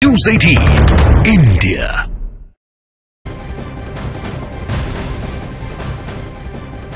News 18 India।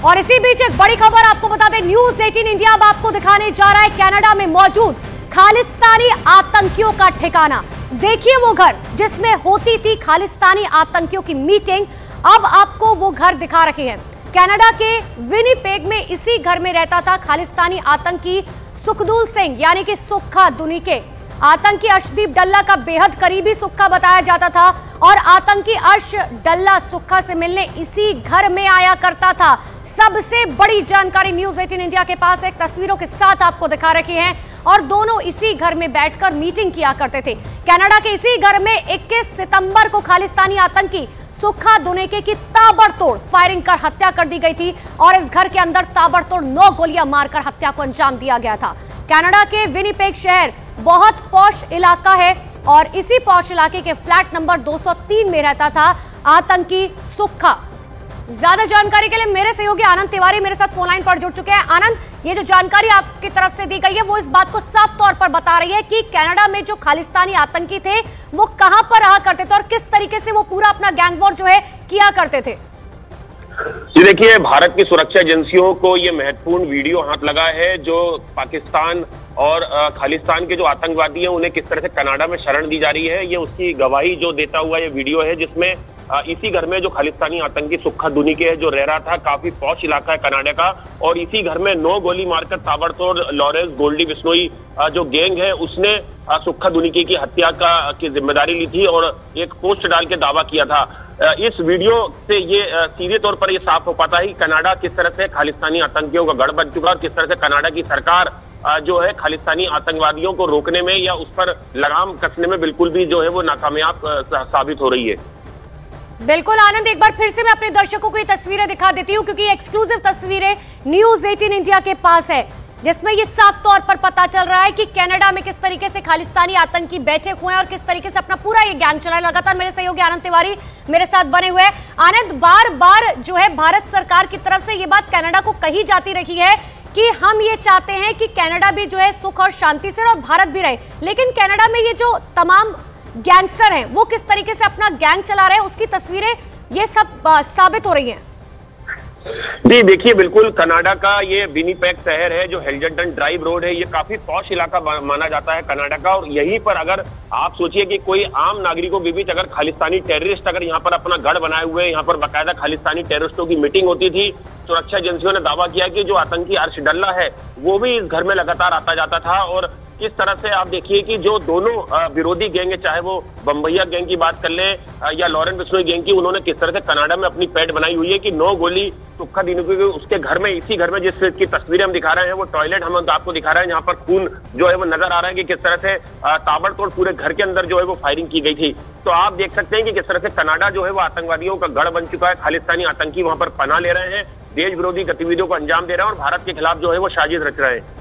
और इसी बीच एक बड़ी खबर आपको बता दें, न्यूज 18 इंडिया अब आपको दिखाने जा रहा है कनाडा में मौजूद खालिस्तानी आतंकियों का ठिकाना। देखिए वो घर जिसमें होती थी खालिस्तानी आतंकियों की मीटिंग, अब आपको वो घर दिखा रखे हैं। कनाडा के विनिपेग में इसी घर में रहता था खालिस्तानी आतंकी सुखदूल सिंह यानी कि सुक्खा दुनिके। आतंकी अर्शदीप डल्ला का बेहद करीबी सुक्खा बताया जाता था और आतंकी अर्श डल्ला सुक्खा से मिलने इसी घर में आया करता था। सबसे बड़ी जानकारी न्यूज 18 इंडिया के पास एक तस्वीरों के साथ आपको दिखा रखी है और दोनों इसी घर में बैठकर मीटिंग किया करते थे। कनाडा के इसी घर में 21 सितंबर को खालिस्तानी आतंकी सुक्खा दुनिके की ताबड़तोड़ फायरिंग कर हत्या कर दी गई थी और इस घर के अंदर ताबड़तोड़ 9 गोलियां मारकर हत्या को अंजाम दिया गया था। कनाडा के विनिपेग शहर बहुत पॉश इलाका है और इसी पॉश इलाके के फ्लैट नंबर 203 में रहता था आतंकी सुक्खा। ज्यादा जानकारी के लिए मेरे सहयोगी आनंद तिवारी मेरे साथ फोन लाइन पर जुड़ चुके हैं। आनंद, ये जो जानकारी आपकी तरफ से दी गई है वो इस बात को साफ तौर पर बता रही है कि कनाडा में जो खालिस्तानी आतंकी थे वो कहां पर रहा करते थे और किस तरीके से वो पूरा अपना गैंग वॉर जो है किया करते थे। जी देखिए, भारत की सुरक्षा एजेंसियों को ये महत्वपूर्ण वीडियो हाथ लगा है जो पाकिस्तान और खालिस्तान के जो आतंकवादी हैं उन्हें किस तरह से कनाडा में शरण दी जा रही है। ये उसकी गवाही जो देता हुआ ये वीडियो है जिसमें इसी घर में जो खालिस्तानी आतंकी सुक्खा दुनिके है जो रह रहा था, काफी पॉश इलाका है कनाडा का, और इसी घर में 9 गोली मारकर ताबड़तोड़ लॉरेंस गोल्डी बिश्नोई जो गैंग है उसने सुक्खा दुनिके की हत्या की जिम्मेदारी ली थी और एक पोस्ट डाल के दावा किया था। इस वीडियो से ये सीधे तौर पर ये साफ हो पाता है कि कनाडा किस तरह से खालिस्तानी आतंकियों का गढ़ बन चुका है और किस तरह से कनाडा की सरकार जो है खालिस्तानी आतंकवादियों को रोकने में या उस पर लगाम कसने में बिल्कुल भी जो है वो नाकामयाब साबित हो रही है। बिल्कुल आनंद, एक बार फिर से मैं अपने दर्शकों को ये तस्वीरें दिखा देती हूँ क्योंकि एक्सक्लूसिव तस्वीरें न्यूज 18 इंडिया के पास है जिसमें ये साफ तौर पर पता चल रहा है कि कनाडा में किस तरीके से खालिस्तानी आतंकी बैठे हुए हैं और किस तरीके से अपना पूरा ये गैंग चला है। लगातार मेरे सहयोगी आनंद तिवारी मेरे साथ बने हुए हैं। आनंद, बार बार जो है भारत सरकार की तरफ से ये बात कनाडा को कही जाती रही है कि हम ये चाहते हैं कि कनाडा भी जो है सुख और शांति से और भारत भी रहे, लेकिन कनाडा में ये जो तमाम गैंगस्टर हैं वो किस तरीके से अपना गैंग चला रहे हैं उसकी तस्वीरें ये सब साबित हो रही हैं। जी देखिए, बिल्कुल कनाडा का ये विनिपेग शहर है जो हेल्जरटन ड्राइव रोड है, ये काफी पॉश इलाका माना जाता है कनाडा का, और यहीं पर अगर आप सोचिए कि कोई आम नागरिकों के बीच अगर खालिस्तानी टेररिस्ट अगर यहाँ पर अपना गढ़ बनाए हुए हैं, यहाँ पर बाकायदा खालिस्तानी टेररिस्टों की मीटिंग होती थी। सुरक्षा एजेंसियों ने दावा किया कि जो आतंकी अर्श डल्ला है वो भी इस घर में लगातार आता जाता था और किस तरह से आप देखिए कि जो दोनों विरोधी गैंग है, चाहे वो बम्बैया गैंग की बात कर ले या लॉरेंस बिश्नोई गैंग की, उन्होंने किस तरह से कनाडा में अपनी पैठ बनाई हुई है कि 9 गोली सुक्खा दुनिके उसके घर में, इसी घर में जिसकी तस्वीरें हम दिखा रहे हैं वो टॉयलेट हम आपको दिखा रहे हैं, यहाँ पर खून जो है वो नजर आ रहा है कि किस तरह से ताबड़तोड़ पूरे घर के अंदर जो है वो फायरिंग की गई थी। तो आप देख सकते हैं कि किस तरह से कनाडा जो है वो आतंकवादियों का गढ़ बन चुका है। खालिस्तानी आतंकी वहां पर पनाह ले रहे हैं, देश विरोधी गतिविधियों को अंजाम दे रहे हैं और भारत के खिलाफ जो है वो साजिश रच रहे हैं।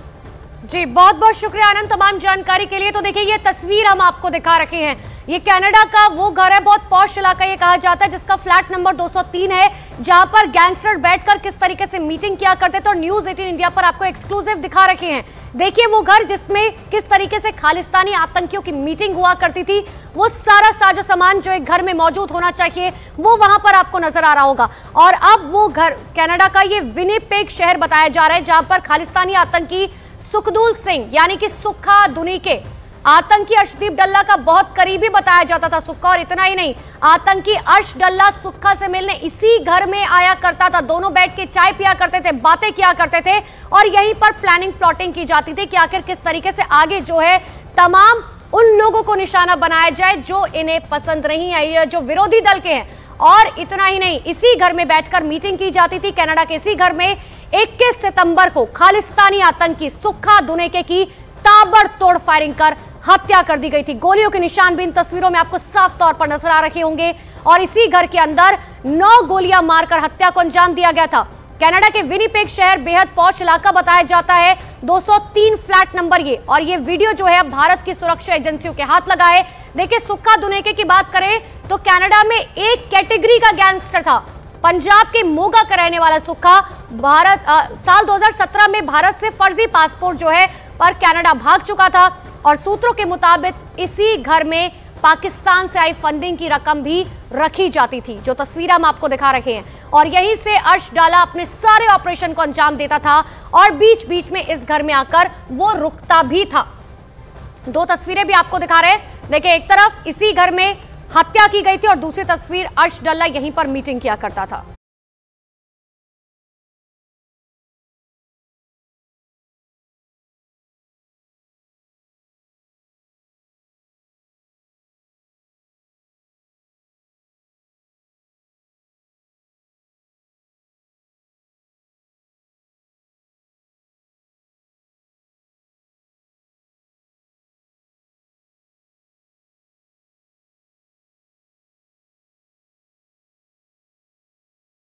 जी बहुत बहुत शुक्रिया आनंद तमाम जानकारी के लिए। तो देखिए ये तस्वीर हम आपको दिखा रखे हैं, ये कनाडा का वो घर है, बहुत पॉश इलाका ये कहा जाता है, जिसका फ्लैट नंबर 203 है, जहां पर गैंगस्टर बैठकर किस तरीके से मीटिंग किया करते थे और न्यूज 18 इंडिया पर आपको एक्सक्लूसिव दिखा रखे हैं। देखिए वो घर जिसमें किस तरीके से खालिस्तानी आतंकियों की मीटिंग हुआ करती थी, वो सारा साजो सामान जो एक घर में मौजूद होना चाहिए वो वहां पर आपको नजर आ रहा होगा। और अब वो घर कनाडा का ये विनिपेग शहर बताया जा रहा है जहां पर खालिस्तानी आतंकी सुखदूल सिंह यानी कि सुक्खा दुनिके आतंकी अर्शदीप डल्ला का बहुत करीबी बताया जाता था सुक्खा, और इतना ही नहीं, आतंकी अर्श डल्ला सुक्खा से मिलने इसी घर में आया करता था, दोनों बैठ के चाय पिया करते थे, बातें किया करते थे और यहीं पर प्लानिंग प्लॉटिंग की जाती थी कि आखिर किस तरीके से आगे जो है तमाम उन लोगों को निशाना बनाया जाए जो इन्हें पसंद नहीं है, जो विरोधी दल के हैं। और इतना ही नहीं, इसी घर में बैठकर मीटिंग की जाती थी। कनाडा के इसी घर में 21 सितंबर को खालिस्तानी आतंकी सुक्खा दुनिके की ताबड़तोड़ फायरिंग कर हत्या कर दी गई थी। गोलियों के निशान भी इन तस्वीरों में आपको साफ तौर पर नजर आ रहे होंगे और इसी घर के अंदर 9 गोलियां मारकर हत्या को अंजाम दिया गया था। कनाडा के विनिपेग शहर बेहद पॉश इलाका बताया जाता है, 203 फ्लैट नंबर ये, और ये वीडियो जो है भारत की सुरक्षा एजेंसियों के हाथ लगा है। देखिए सुक्खा दुनिके की बात करें तो कनाडा में एक कैटेगरी का गैंगस्टर था, पंजाब के मोगा का रहने वाला सुक्खा साल 2017 में भारत से फर्जी पासपोर्ट जो है पर कनाडा भाग चुका था और सूत्रों के मुताबिक इसी घर में पाकिस्तान से आई फंडिंग की रकम भी रखी जाती थी, जो तस्वीर हम आपको दिखा रहे हैं। और यहीं से अर्श डाला अपने सारे ऑपरेशन को अंजाम देता था और बीच बीच में इस घर में आकर वो रुकता भी था। दो तस्वीरें भी आपको दिखा रहे हैं। देखिए, एक तरफ इसी घर में हत्या की गई थी और दूसरी तस्वीर अर्श डल्ला यहीं पर मीटिंग किया करता था।